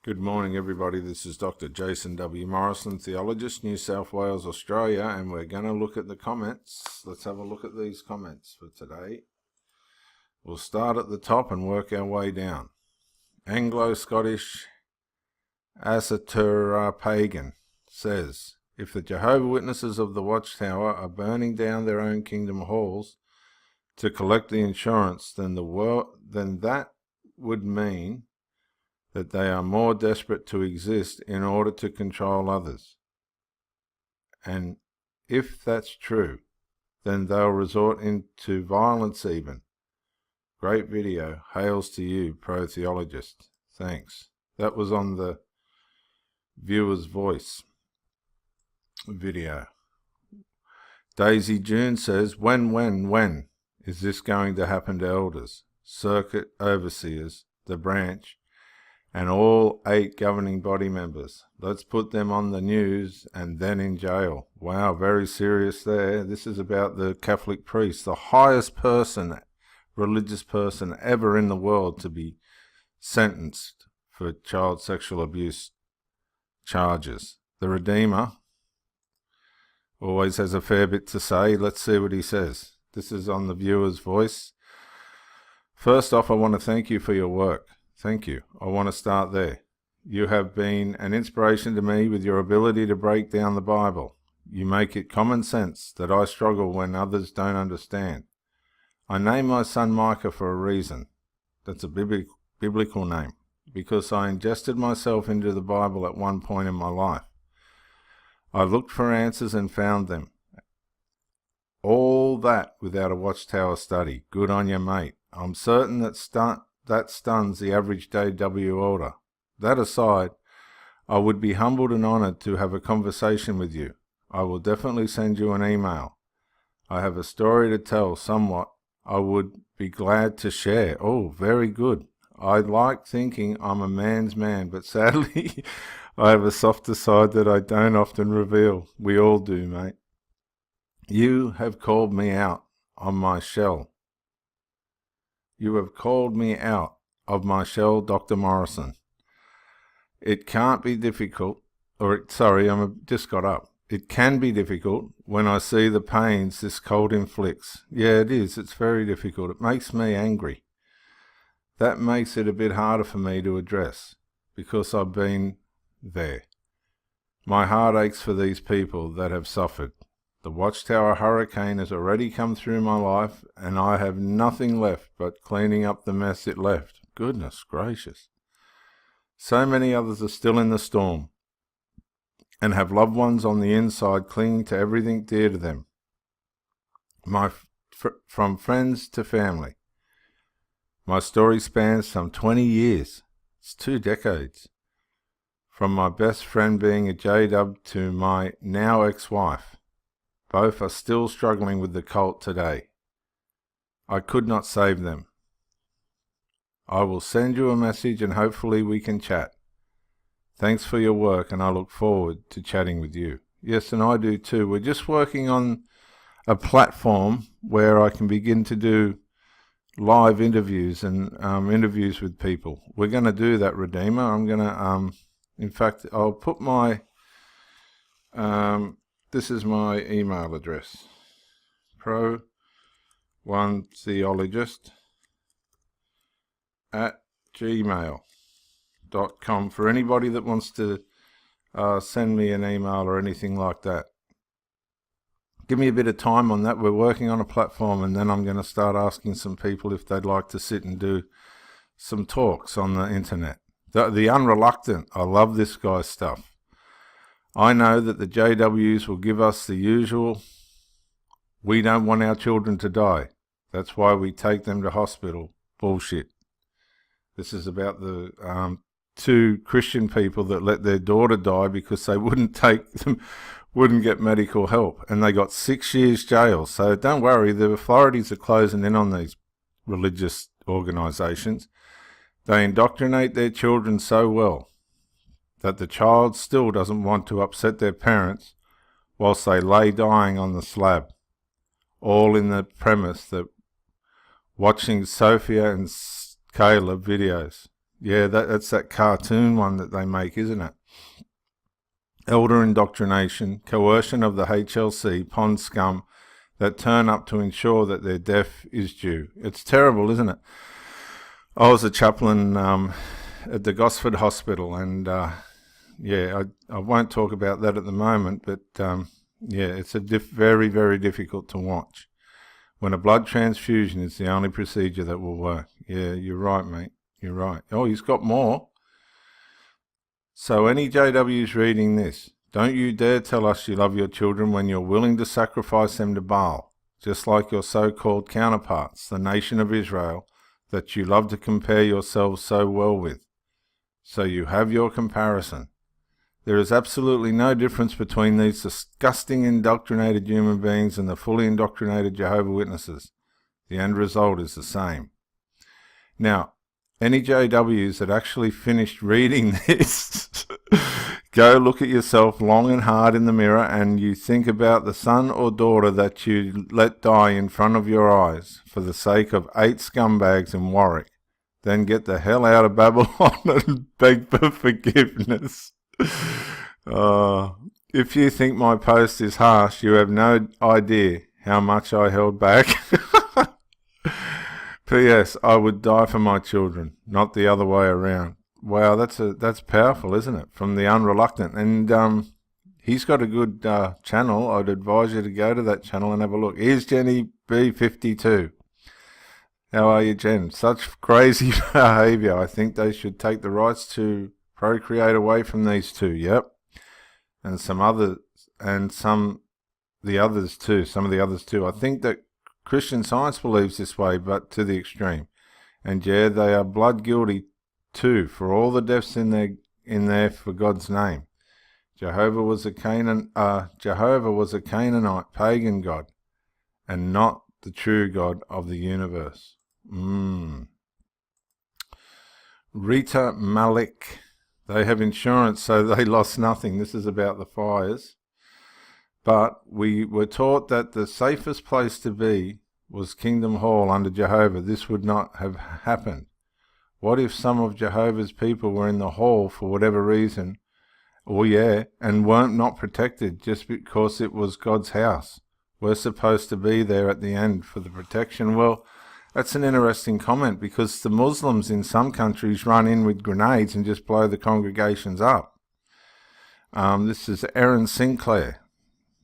Good morning, everybody. This is Dr. Jason W. Morrison, Theologist, New South Wales, Australia, and we're going to look at the comments. Let's have a look at these comments for today. We'll start at the top and work our way down. AngloScottish Asset pagan says, if the Jehovah's Witnesses of the Watchtower are burning down their own kingdom halls to collect the insurance, then that would mean that they are more desperate to exist in order to control others. And if that's true, then they'll resort into violence even. Great video. Hails to you, Pro1Theologist. Thanks. That was on the Viewer's Voice video. Daisy June says, when is this going to happen to elders, circuit overseers, the branch, and all 8 governing body members? Let's put them on the news and then in jail. Wow, very serious there. This is about the Catholic priest, the highest person, religious person ever in the world to be sentenced for child sexual abuse charges. The Redeemer always has a fair bit to say. Let's see what he says. This is on the Viewer's Voice. First off, I want to thank you for your work. Thank you. I want to start there. You have been an inspiration to me with your ability to break down the Bible. You make it common sense that I struggle when others don't understand. I named my son Micah for a reason. That's a biblical name, because I ingested myself into the Bible at one point in my life. I looked for answers and found them. All that without a Watchtower study. Good on you, mate. I'm certain that stuns the average JW elder. That aside, I would be humbled and honoured to have a conversation with you. I will definitely send you an email. I have a story to tell, somewhat. I would be glad to share. Oh, very good. I like thinking I'm a man's man, but sadly, I have a softer side that I don't often reveal. We all do, mate. You have called me out on my shell. You have called me out of my shell, Dr. Morrison. It can't be difficult, just got up. It can be difficult when I see the pains this cold inflicts. Yeah, it is. It's very difficult. It makes me angry. That makes it a bit harder for me to address, because I've been there. My heart aches for these people that have suffered. The Watchtower hurricane has already come through my life, and I have nothing left but cleaning up the mess it left. Goodness gracious. So many others are still in the storm, and have loved ones on the inside clinging to everything dear to them. From friends to family. My story spans some 20 years. It's 2 decades. From my best friend being a J-dub to my now ex-wife. Both are still struggling with the cult today. I could not save them. I will send you a message and hopefully we can chat. Thanks for your work, and I look forward to chatting with you. Yes, and I do too. We're just working on a platform where I can begin to do live interviews and interviews with people. We're going to do that, Redeemer. I'm going to, in fact, I'll put my... this is my email address, Pro1Theologist @gmail.com, for anybody that wants to send me an email or anything like that. Give me a bit of time on that. We're working on a platform, and then I'm going to start asking some people if they'd like to sit and do some talks on the internet. The Unreluctant, I love this guy's stuff. I know that the JWs will give us the usual, we don't want our children to die. That's why we take them to hospital. Bullshit. This is about the 2 Christian people that let their daughter die because they wouldn't get medical help. And they got 6 years jail. So don't worry, the authorities are closing in on these religious organisations. They indoctrinate their children so well that the child still doesn't want to upset their parents whilst they lay dying on the slab, all in the premise that watching Sophia and Caleb videos. Yeah, that's that cartoon one that they make, isn't it? Elder indoctrination, coercion of the HLC, pond scum that turn up to ensure that their death is due. It's terrible, isn't it? I was a chaplain at the Gosford Hospital, and I won't talk about that at the moment, but it's very, very difficult to watch when a blood transfusion is the only procedure that will work. Yeah, you're right, mate. You're right. Oh, he's got more. So any JWs reading this, don't you dare tell us you love your children when you're willing to sacrifice them to Baal, just like your so-called counterparts, the nation of Israel, that you love to compare yourselves so well with. So you have your comparison. There is absolutely no difference between these disgusting indoctrinated human beings and the fully indoctrinated Jehovah's Witnesses. The end result is the same. Now, any JWs that actually finished reading this, go look at yourself long and hard in the mirror and you think about the son or daughter that you let die in front of your eyes for the sake of 8 scumbags in Warwick. Then get the hell out of Babylon and beg for forgiveness. If you think my post is harsh, you have no idea how much I held back. P.S. I would die for my children, not the other way around. Wow, that's powerful, isn't it? From the Unreluctant. And he's got a good channel. I'd advise you to go to that channel and have a look. Here's Jenny B52. How are you, Jen? Such crazy behaviour. I think they should take the rights to procreate away from these two. Yep. And some of the others too. I think that Christian Science believes this way, but to the extreme. And yeah, they are blood guilty too for all the deaths in there for God's name. Jehovah was a Canaanite pagan god, and not the true God of the universe. Rita Malik. They have insurance, so they lost nothing. This is about the fires. But we were taught that the safest place to be was Kingdom Hall under Jehovah. This would not have happened. What if some of Jehovah's people were in the hall for whatever reason, and weren't not protected just because it was God's house? We're supposed to be there at the end for the protection. Well, that's an interesting comment, because the Muslims in some countries run in with grenades and just blow the congregations up. This is Aaron Sinclair,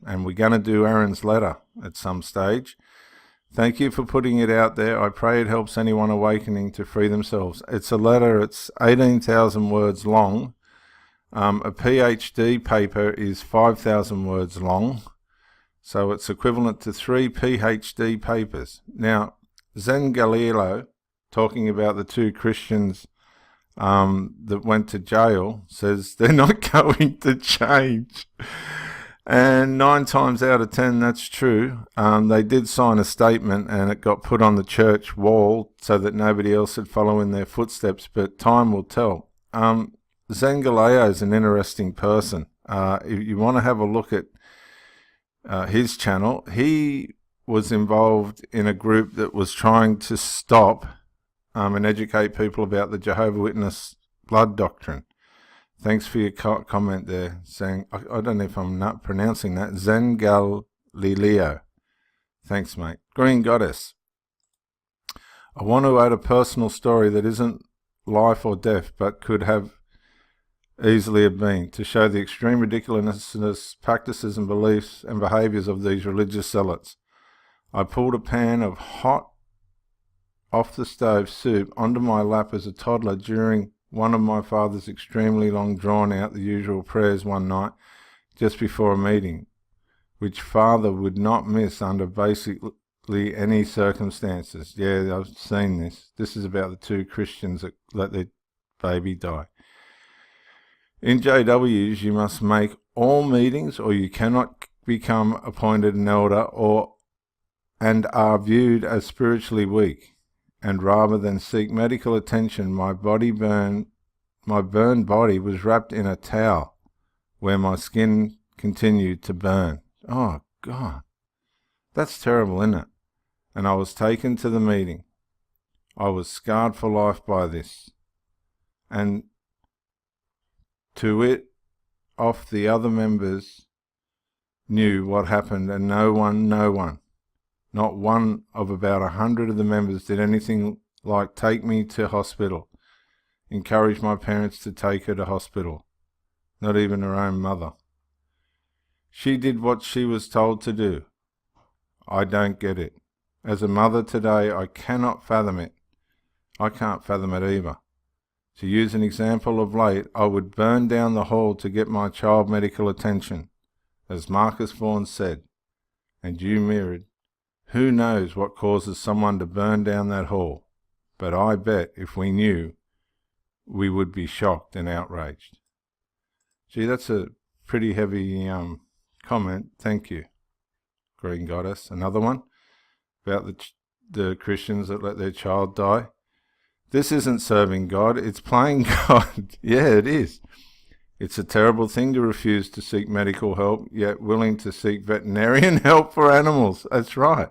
and we're going to do Aaron's letter at some stage. Thank you for putting it out there. I pray it helps anyone awakening to free themselves. It's a letter, it's 18,000 words long. A PhD paper is 5,000 words long, so it's equivalent to 3 PhD papers. Now, Zen Galileo, talking about the 2 Christians that went to jail, says they're not going to change. And 9 times out of 10, that's true. They did sign a statement and it got put on the church wall so that nobody else would follow in their footsteps, but time will tell. Zen Galileo is an interesting person. If you want to have a look at his channel, he was involved in a group that was trying to stop and educate people about the Jehovah's Witness blood doctrine. Thanks for your comment there, saying, I don't know if I'm not pronouncing that, Zen Galileo. Thanks, mate. Green Goddess. I want to add a personal story that isn't life or death, but could have easily have been, to show the extreme ridiculousness, practices and beliefs and behaviours of these religious zealots. I pulled a pan of hot off the stove soup onto my lap as a toddler during one of my father's extremely long drawn out the usual prayers one night just before a meeting, which father would not miss under basically any circumstances. Yeah, I've seen this. This is about the 2 Christians that let their baby die. In JWs, you must make all meetings or you cannot become appointed an elder and are viewed as spiritually weak. And rather than seek medical attention, my burned body was wrapped in a towel where my skin continued to burn. Oh, God. That's terrible, isn't it? And I was taken to the meeting. I was scarred for life by this. and to it off the other members knew what happened, and no one, not one of about 100 of the members did anything like take me to hospital, encourage my parents to take her to hospital, not even her own mother. She did what she was told to do. I don't get it. As a mother today, I cannot fathom it. I can't fathom it either. To use an example of late, I would burn down the hall to get my child medical attention, as Marcus Vaughan said, and you mirrored. Who knows what causes someone to burn down that hall? But I bet if we knew, we would be shocked and outraged. Gee, that's a pretty heavy comment. Thank you, Green Goddess. Another one about the Christians that let their child die. This isn't serving God, it's playing God. Yeah, it is. It's a terrible thing to refuse to seek medical help, yet willing to seek veterinarian help for animals. That's right.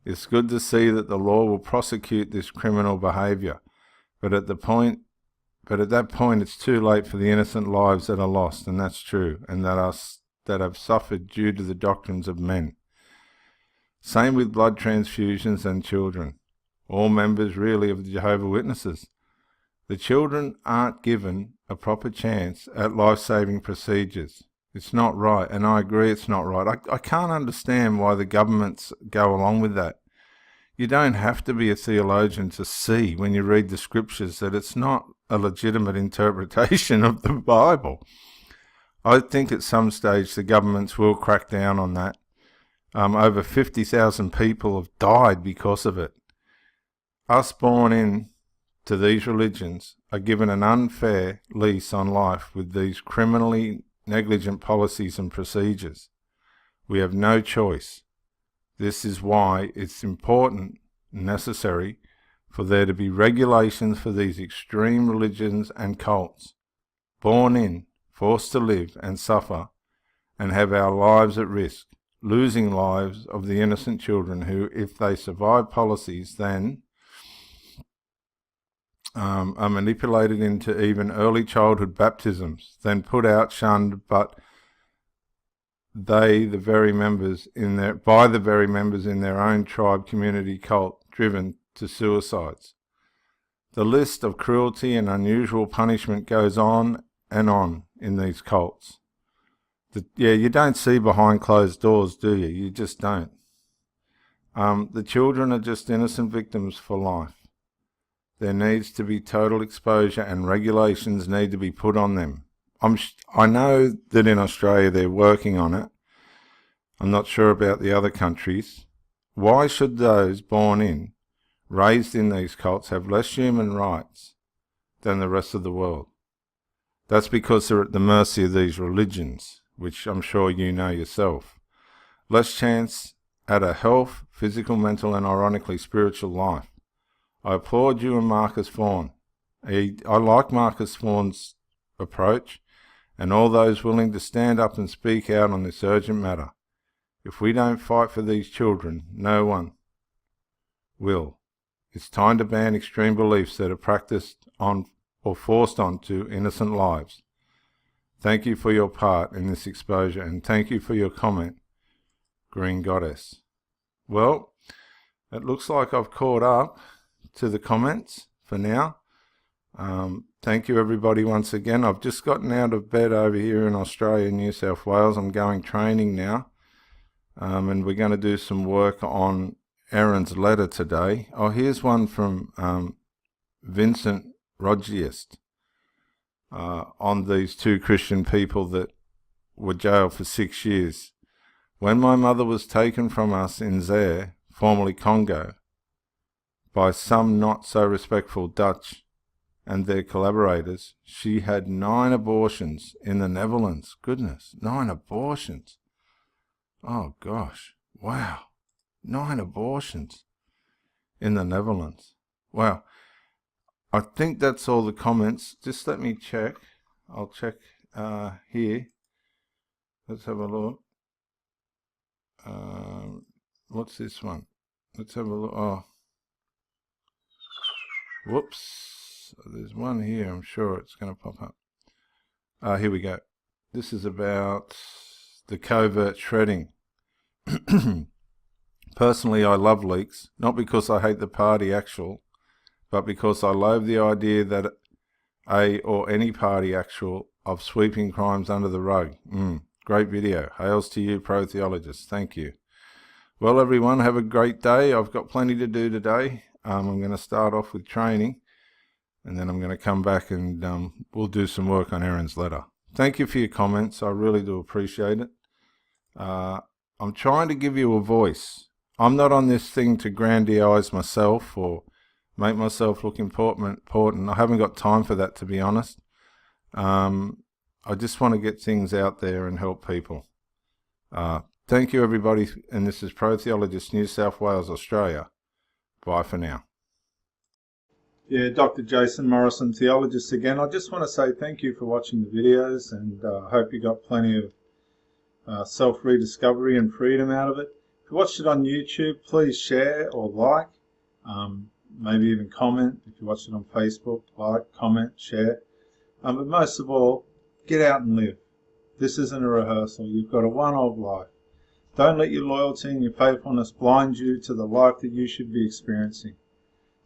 It's good to see that the law will prosecute this criminal behaviour, but at that point it's too late for the innocent lives that are lost, and that's true, and that have suffered due to the doctrines of men. Same with blood transfusions and children. All members really of the Jehovah's Witnesses. The children aren't given a proper chance at life-saving procedures. It's not right, and I agree it's not right. I can't understand why the governments go along with that. You don't have to be a theologian to see when you read the scriptures that it's not a legitimate interpretation of the Bible. I think at some stage the governments will crack down on that. Over 50,000 people have died because of it. Us born in to these religions are given an unfair lease on life with these criminally negligent policies and procedures. We have no choice. This is why it's important and necessary for there to be regulations for these extreme religions and cults, born in, forced to live and suffer, and have our lives at risk, losing lives of the innocent children who, if they survive policies, then are manipulated into even early childhood baptisms, then put out, shunned, but by the very members in their own tribe, community, cult, driven to suicides. The list of cruelty and unusual punishment goes on and on in these cults. You don't see behind closed doors, do you? You just don't. The children are just innocent victims for life. There needs to be total exposure, and regulations need to be put on them. I know that in Australia they're working on it. I'm not sure about the other countries. Why should those born in, raised in these cults, have less human rights than the rest of the world? That's because they're at the mercy of these religions, which I'm sure you know yourself. Less chance at a health, physical, mental, and ironically spiritual life. I applaud you and Marcus Vaughan. I like Marcus Vaughan's approach, and all those willing to stand up and speak out on this urgent matter. If we don't fight for these children, no one will. It's time to ban extreme beliefs that are practiced on or forced onto innocent lives. Thank you for your part in this exposure, and thank you for your comment, Green Goddess. Well, it looks like I've caught up to the comments for now. Thank you everybody once again. I've just gotten out of bed over here in Australia, New South Wales. I'm going training now, and we're going to do some work on Aaron's letter today. Oh, here's one from Vincent Rodgiest on these two Christian people that were jailed for 6 years. When my mother was taken from us in Zaire, formerly Congo, by some not so respectful Dutch and their collaborators, she had 9 abortions in the Netherlands. Goodness, 9 abortions. Oh gosh, wow. 9 abortions in the Netherlands. Wow. I think that's all the comments. Just let me check. I'll check here. Let's have a look. What's this one? Let's have a look. Oh. Whoops. There's one here, I'm sure it's going to pop up. Here we go. This is about the covert shredding. Personally, I love leaks, not because I hate the party actual, but because I loathe the idea that or any party actual of sweeping crimes under the rug. Great video. Hails to you, Pro1Theologist. Thank you. Well, everyone, have a great day. I've got plenty to do today. I'm going to start off with training, and then I'm going to come back and we'll do some work on Aaron's letter. Thank you for your comments. I really do appreciate it. I'm trying to give you a voice. I'm not on this thing to grandiose myself or make myself look important. I haven't got time for that, to be honest. I just want to get things out there and help people. Thank you, everybody, and this is Pro1Theologist, New South Wales, Australia. Bye for now. Yeah, Dr. Jason Morrison, theologist again. I just want to say thank you for watching the videos, and I hope you got plenty of self-rediscovery and freedom out of it. If you watched it on YouTube, please share or like, maybe even comment. If you watched it on Facebook, like, comment, share. But most of all, get out and live. This isn't a rehearsal. You've got a one-off life. Don't let your loyalty and your faithfulness blind you to the life that you should be experiencing.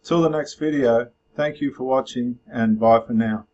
Till the next video, thank you for watching, and bye for now.